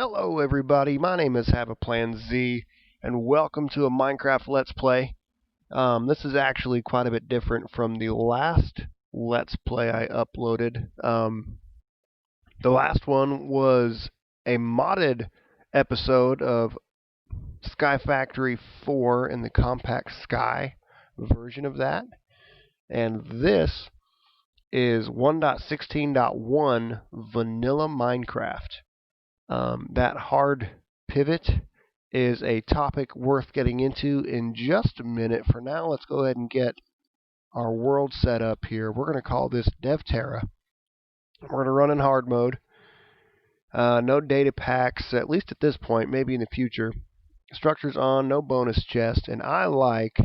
Hello everybody, my name is Have a Plan Z, and welcome to a Minecraft Let's Play. This is actually quite a bit different from the last Let's Play I uploaded. The last one was a modded episode of Sky Factory 4 in the Compact Sky version of that, and this is 1.16.1 Vanilla Minecraft. That hard pivot is a topic worth getting into in just a minute. For now, let's go ahead and get our world set up here. We're going to call this Devtera. We're going to run in hard mode. No data packs, at least at this point, maybe in the future. Structures on, no bonus chest, and I like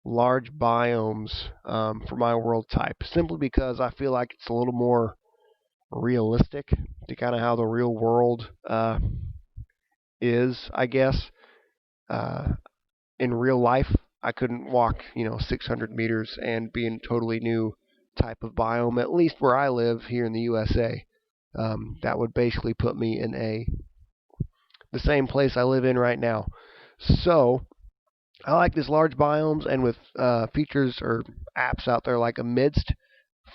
large biomes for my world type, simply because I feel like it's a little more realistic to kind of how the real world is, I guess. In real life, I couldn't walk, 600 meters and be in a totally new type of biome, at least where I live here in the USA. That would basically put me in the same place I live in right now. So, I like these large biomes, and with features or apps out there like Amidst,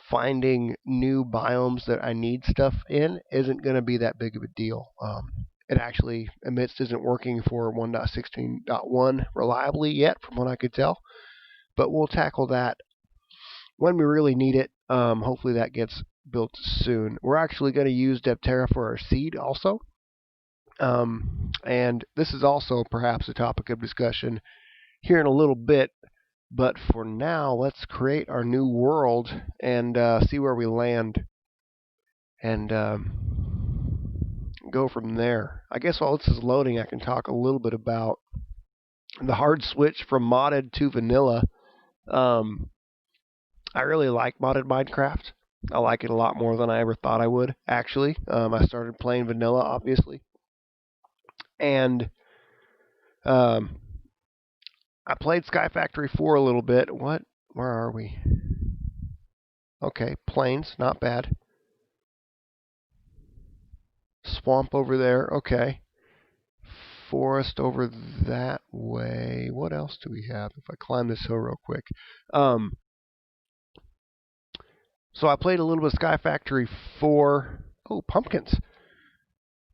finding new biomes that I need stuff in isn't going to be that big of a deal. It actually, Amidst isn't working for 1.16.1 reliably yet, from what I could tell. But we'll tackle that when we really need it. Hopefully that gets built soon. We're actually going to use Devtera for our seed also. And this is also perhaps a topic of discussion here in a little bit. But for now, let's create our new world and see where we land. And go from there. I guess while this is loading, I can talk a little bit about the hard switch from modded to vanilla. I really like modded Minecraft. I like it a lot more than I ever thought I would, actually. I started playing vanilla, obviously. And I played Sky Factory 4 a little bit. Where are we? Okay, plains, not bad. Swamp over there, okay. Forest over that way. What else do we have? If I climb this hill real quick. So I played a little bit of Sky Factory 4. Oh, pumpkins.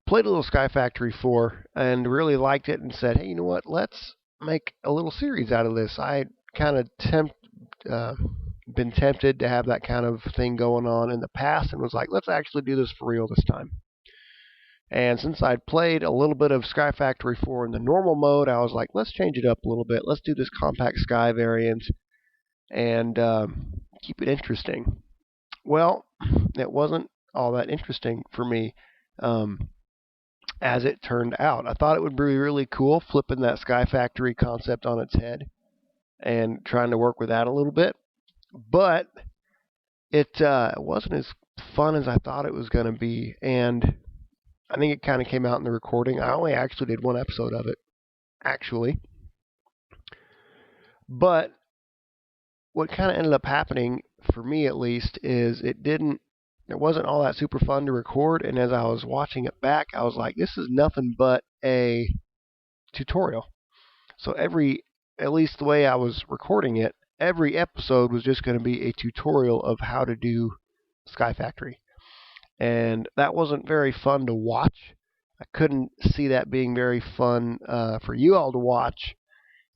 Played a little Sky Factory 4 and really liked it and said, hey, you know what? Let's make a little series out of this. I kind of been tempted to have that kind of thing going on in the past and was like, let's actually do this for real this time. And since I'd played a little bit of Sky Factory 4 in the normal mode, I was like, let's change it up a little bit. Let's do this Compact Sky variant and keep it interesting. Well, it wasn't all that interesting for me, as it turned out. I thought it would be really cool flipping that Sky Factory concept on its head and trying to work with that a little bit. But it wasn't as fun as I thought it was going to be, and I think it kind of came out in the recording. I only actually did one episode of it, actually. But what kind of ended up happening, for me at least, is it wasn't all that super fun to record, and as I was watching it back, I was like, this is nothing but a tutorial. So at least the way I was recording it, every episode was just going to be a tutorial of how to do Sky Factory. And that wasn't very fun to watch. I couldn't see that being very fun for you all to watch.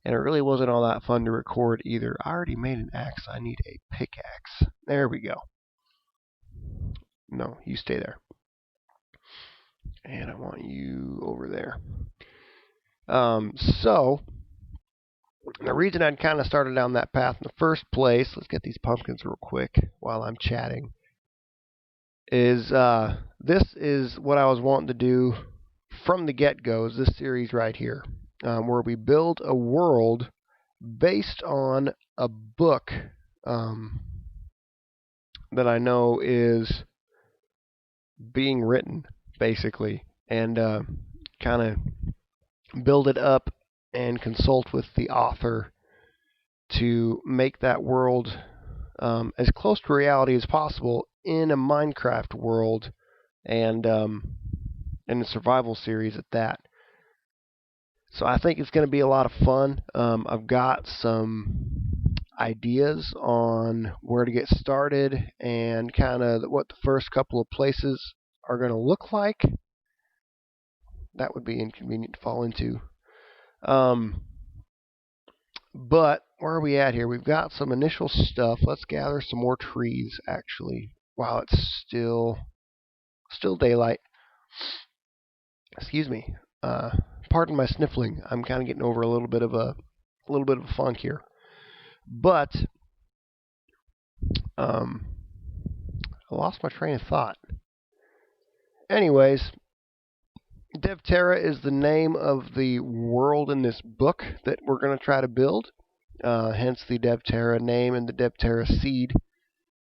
And it really wasn't all that fun to record either. I already made an axe. I need a pickaxe. There we go. No, you stay there. And I want you over there. So, the reason I'd kind of started down that path in the first place, let's get these pumpkins real quick while I'm chatting, is this is what I was wanting to do from the get-go, is this series right here, where we build a world based on a book that I know is being written, basically, and kind of build it up and consult with the author to make that world as close to reality as possible in a Minecraft world, and and the survival series at that. So I think it's going to be a lot of fun. I've got some ideas on where to get started and kind of what the first couple of places are going to look like. That would be inconvenient to fall into. But where are we at here? We've got some initial stuff. Let's gather some more trees, actually, while it's still daylight. Excuse me. Pardon my sniffling. I'm kind of getting over a little bit of a funk here. But I lost my train of thought. Anyways, Devtera is the name of the world in this book that we're going to try to build. Hence the Devtera name and the Devtera seed.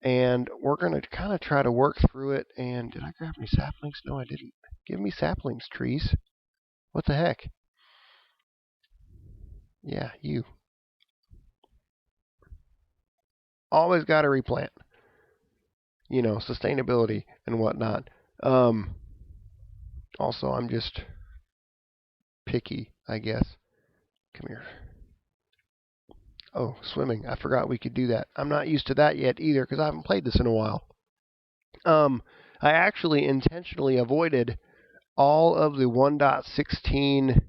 And we're going to kind of try to work through it. And did I grab any saplings? No, I didn't. Give me saplings, trees. What the heck? Yeah, you. Always got to replant. You know, sustainability and whatnot. Also, I'm just picky, I guess. Come here. Oh, swimming. I forgot we could do that. I'm not used to that yet either because I haven't played this in a while. I actually intentionally avoided all of the 1.16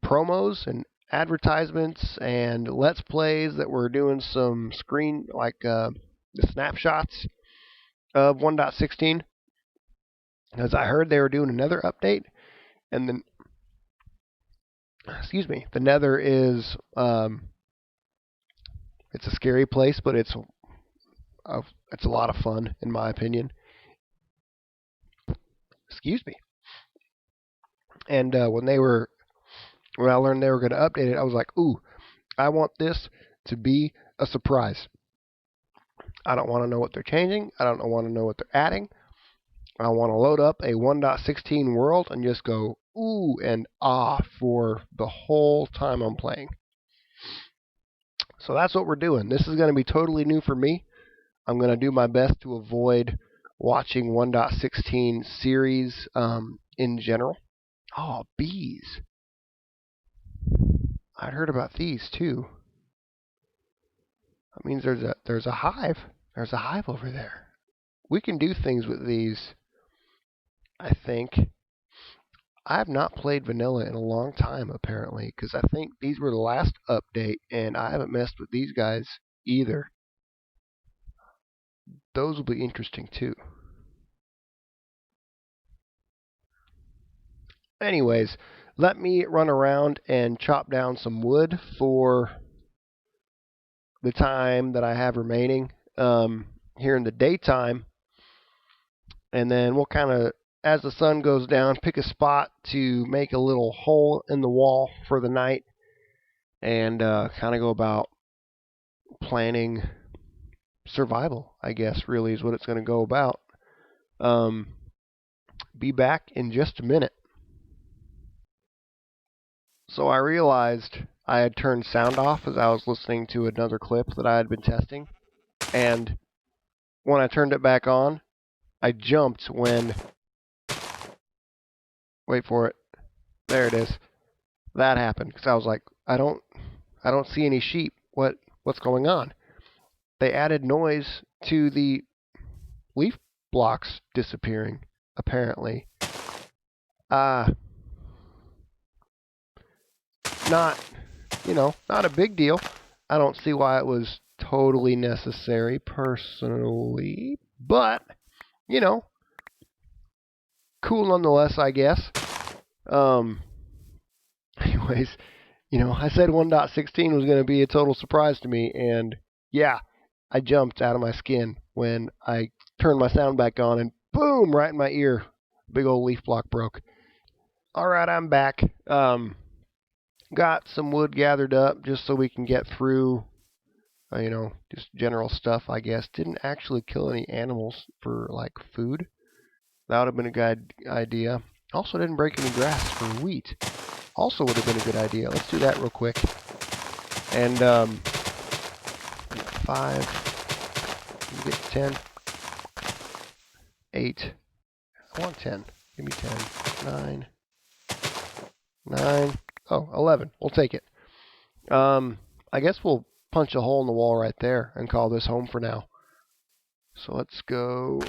promos and advertisements and let's plays that were doing some screen, like the snapshots of 1.16, because I heard they were doing another update, and then, the Nether is, it's a scary place, but it's a lot of fun, in my opinion. Excuse me. And when I learned they were going to update it, I was like, ooh, I want this to be a surprise. I don't want to know what they're changing. I don't want to know what they're adding. I want to load up a 1.16 world and just go ooh and ah for the whole time I'm playing. So that's what we're doing. This is going to be totally new for me. I'm going to do my best to avoid watching 1.16 series in general. Oh, bees. I'd heard about these too. That means there's a hive. There's a hive over there. We can do things with these, I think. I have not played vanilla in a long time, apparently, because I think these were the last update, and I haven't messed with these guys either. Those will be interesting, too. Anyways, let me run around and chop down some wood for the time that I have remaining here in the daytime, and then we'll kind of, as the sun goes down, pick a spot to make a little hole in the wall for the night and kind of go about planning survival, I guess, really is what it's going to go about. Be back in just a minute. So I realized I had turned sound off as I was listening to another clip that I had been testing. And when I turned it back on, I jumped when... Wait for it. There it is. That happened. Because I was like, I don't see any sheep. What's going on? They added noise to the leaf blocks disappearing, apparently. Not a big deal. I don't see why it was totally necessary, personally. But, cool nonetheless, I guess. Anyways, I said 1.16 was going to be a total surprise to me, and yeah, I jumped out of my skin when I turned my sound back on, and boom, right in my ear, big old leaf block broke. Alright, I'm back. Got some wood gathered up just so we can get through, just general stuff, I guess. Didn't actually kill any animals for, food. That would have been a good idea. Also didn't break any grass for wheat. Also would have been a good idea. Let's do that real quick. And, 5. You get 10. 8. I want 10. Give me 10. 9. 9. Oh, 11. We'll take it. I guess we'll punch a hole in the wall right there and call this home for now. So let's go.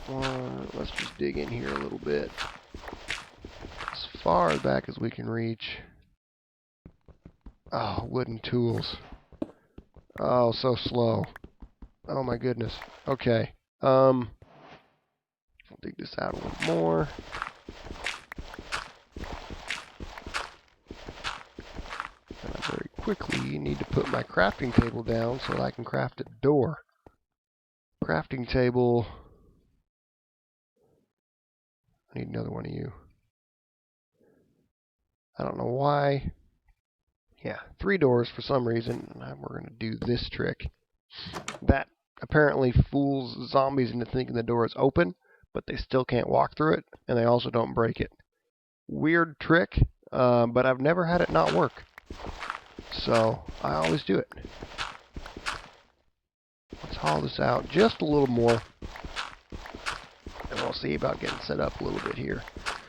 Let's just dig in here a little bit. As far back as we can reach. Oh, wooden tools. Oh, so slow. Oh my goodness. Okay. I'll dig this out a little more. And I very quickly need to put my crafting table down so that I can craft a door. Crafting table. I need another one of you. I don't know why. Yeah, 3 doors for some reason. We're going to do this trick. That apparently fools zombies into thinking the door is open, but they still can't walk through it, and they also don't break it. Weird trick, but I've never had it not work. So, I always do it. Let's haul this out just a little more. And we'll see about getting set up a little bit here.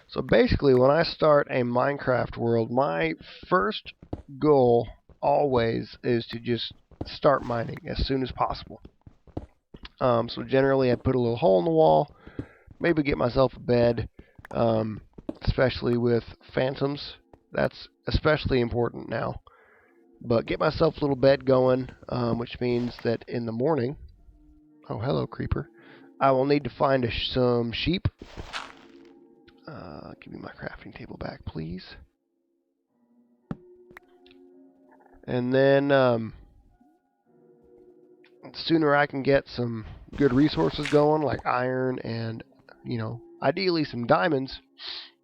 So basically, when I start a Minecraft world, my first goal always is to just start mining as soon as possible. So generally, I put a little hole in the wall, maybe get myself a bed, especially with phantoms. That's especially important now. But get myself a little bed going, which means that in the morning, oh hello creeper, I will need to find some sheep. Give me my crafting table back, please. And then, the sooner I can get some good resources going, like iron and, ideally some diamonds,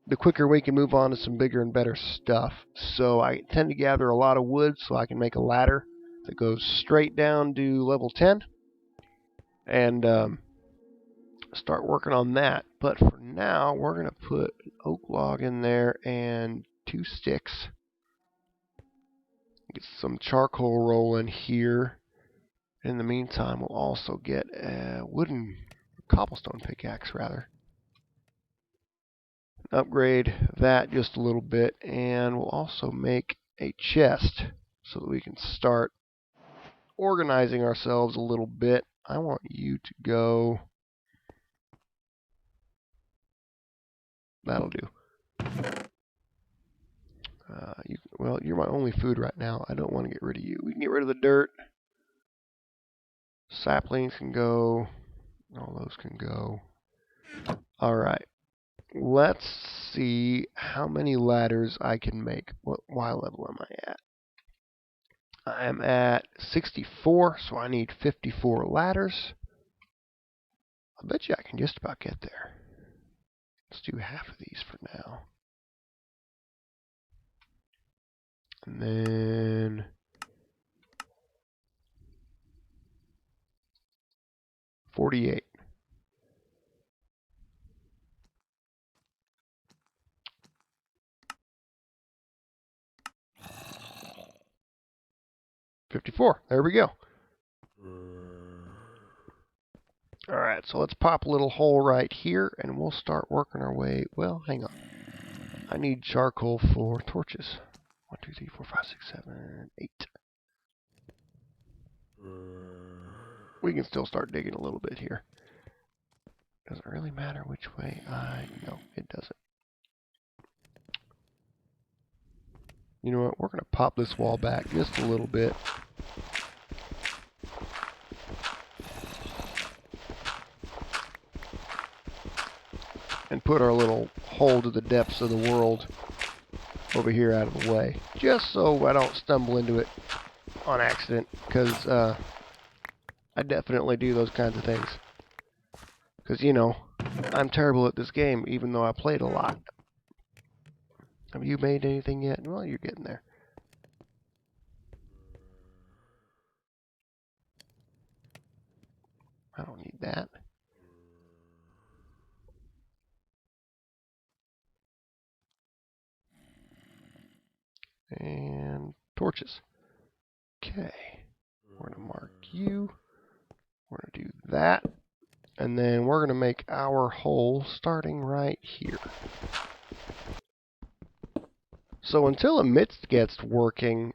the quicker we can move on to some bigger and better stuff. So I tend to gather a lot of wood so I can make a ladder that goes straight down to level 10. And, start working on that. But for now, we're going to put an oak log in there and 2 sticks. Get some charcoal rolling here. In the meantime, we'll also get a cobblestone pickaxe, rather. Upgrade that just a little bit, and we'll also make a chest so that we can start organizing ourselves a little bit. I want you to go. That'll do. Well, you're my only food right now. I don't want to get rid of you. We can get rid of the dirt. Saplings can go. All those can go. Alright. Let's see how many ladders I can make. What level am I at? I'm at 64, so I need 54 ladders. I bet you I can just about get there. Let's do half of these for now. And then 48. $54. There we go. Alright, so let's pop a little hole right here, and we'll start working our way. Well, hang on. I need charcoal for torches. 1, 2, 3, 4, 5, 6, 7, 8. We can still start digging a little bit here. Does it really matter which way no, it doesn't. You know what? We're going to pop this wall back just a little bit. And put our little hole to the depths of the world over here out of the way. Just so I don't stumble into it on accident. Because I definitely do those kinds of things. Because, I'm terrible at this game, even though I played a lot. Have you made anything yet? Well, you're getting there. I don't need that. And torches. Okay. We're going to mark you. We're going to do that. And then we're going to make our hole starting right here. So until a mist gets working,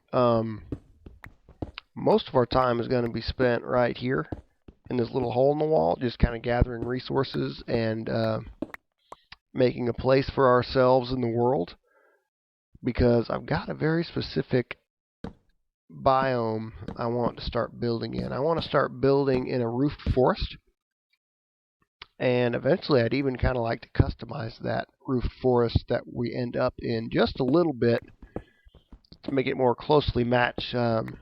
most of our time is going to be spent right here in this little hole in the wall, just kind of gathering resources and making a place for ourselves in the world. Because I've got a very specific biome I want to start building in. I want to start building in a roofed forest. And eventually I'd even kind of like to customize that roofed forest that we end up in just a little bit to make it more closely match the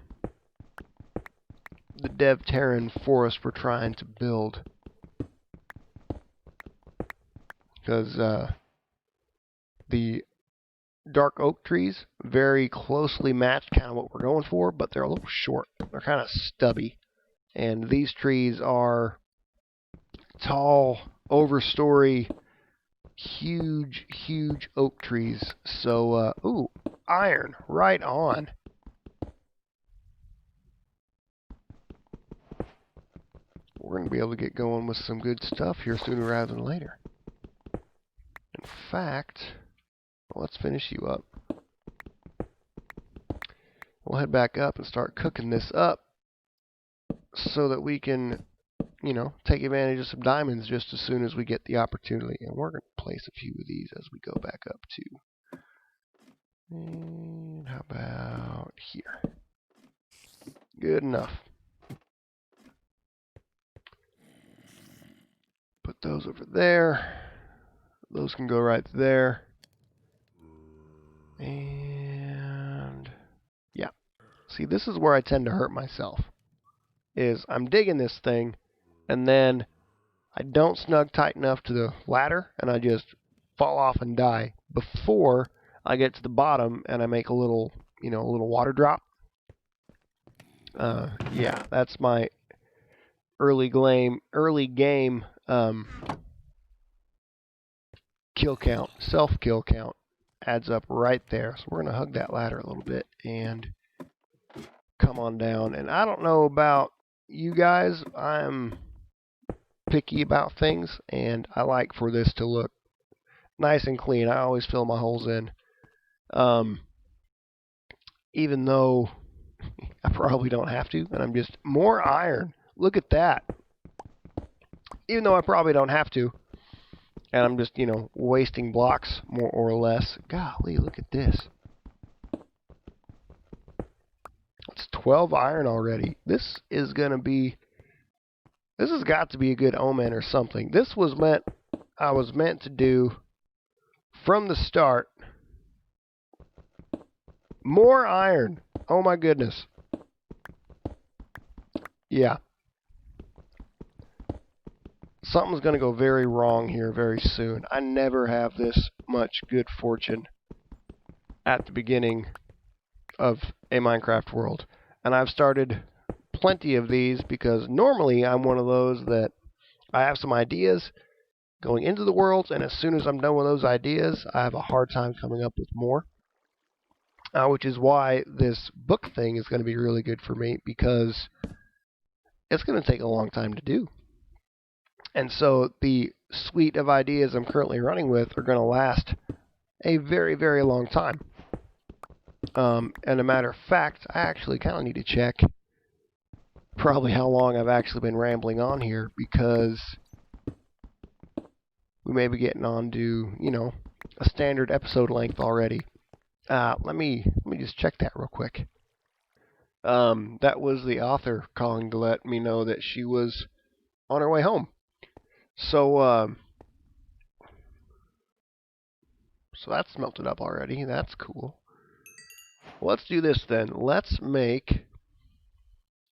Devteran forest we're trying to build. Because the dark oak trees very closely match kind of what we're going for, but they're a little short. They're kind of stubby. And these trees are tall, overstory, huge oak trees. So, ooh, iron, right on. We're going to be able to get going with some good stuff here sooner rather than later. In fact, well, let's finish you up. We'll head back up and start cooking this up so that we can, you know, take advantage of some diamonds just as soon as we get the opportunity. And we're going to place a few of these as we go back up too. And how about here? Good enough. Put those over there. Those can go right there. And yeah. See, this is where I tend to hurt myself. Is I'm digging this thing, and then I don't snug tight enough to the ladder, and I just fall off and die before I get to the bottom and I make a little, you know, a little water drop. Yeah, that's my early game kill count, self-kill count adds up right there. So we're going to hug that ladder a little bit and come on down. And I don't know about you guys, I'm picky about things, and I like for this to look nice and clean. I always fill my holes in. Even though I probably don't have to, and I'm just more iron. Look at that. Even though I probably don't have to, and I'm just, you know, wasting blocks more or less. Golly, look at this. It's 12 iron already. This has got to be a good omen or something. I was meant to do from the start. More iron. Oh my goodness. Yeah. Something's going to go very wrong here very soon. I never have this much good fortune at the beginning of a Minecraft world. And I've started plenty of these because normally I'm one of those that I have some ideas going into the world, and as soon as I'm done with those ideas, I have a hard time coming up with more. Which is why this book thing is going to be really good for me, because it's going to take a long time to do. And so the suite of ideas I'm currently running with are going to last a very long time. And a matter of fact, I actually kind of need to check probably how long I've actually been rambling on here, because we may be getting on to, you know, a standard episode length already. Let me just check that real quick. That was the author calling to let me know that she was on her way home. So that's melted up already. That's cool. Well, let's do this then. Let's make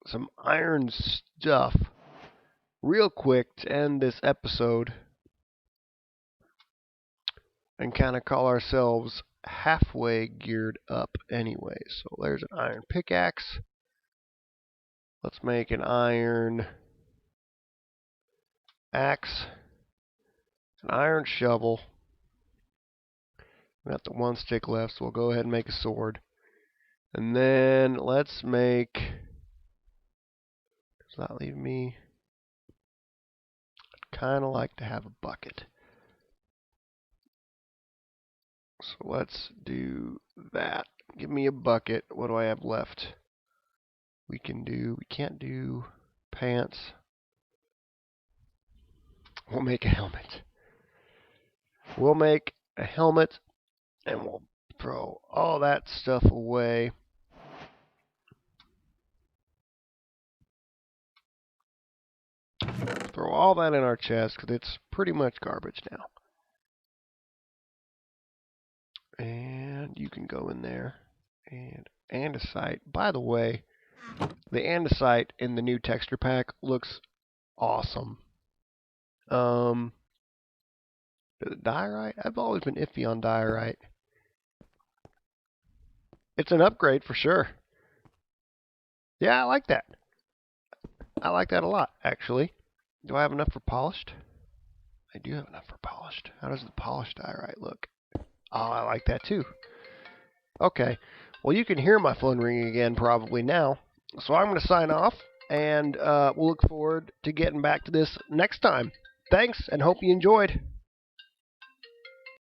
some iron stuff real quick to end this episode and kind of call ourselves halfway geared up anyway. So there's an iron pickaxe. Let's make an iron axe, an iron shovel. We got the one stick left, so we'll go ahead and make a sword. And then let's make, does that leave me kind of like to have a bucket. So let's do that. Give me a bucket. What do I have left? We can't do pants. We'll make a helmet. We'll make a helmet and we'll throw all that stuff away. Throw all that in our chest because it's pretty much garbage now. And you can go in there. And andesite. By the way, the andesite in the new texture pack looks awesome. Diorite? I've always been iffy on diorite. It's an upgrade for sure. Yeah, I like that. I like that a lot, actually. Do I have enough for polished? I do have enough for polished. How does the polished diorite look? Oh, I like that too. Okay. Well, you can hear my phone ringing again probably now. So I'm going to sign off, and we'll look forward to getting back to this next time. Thanks, and hope you enjoyed.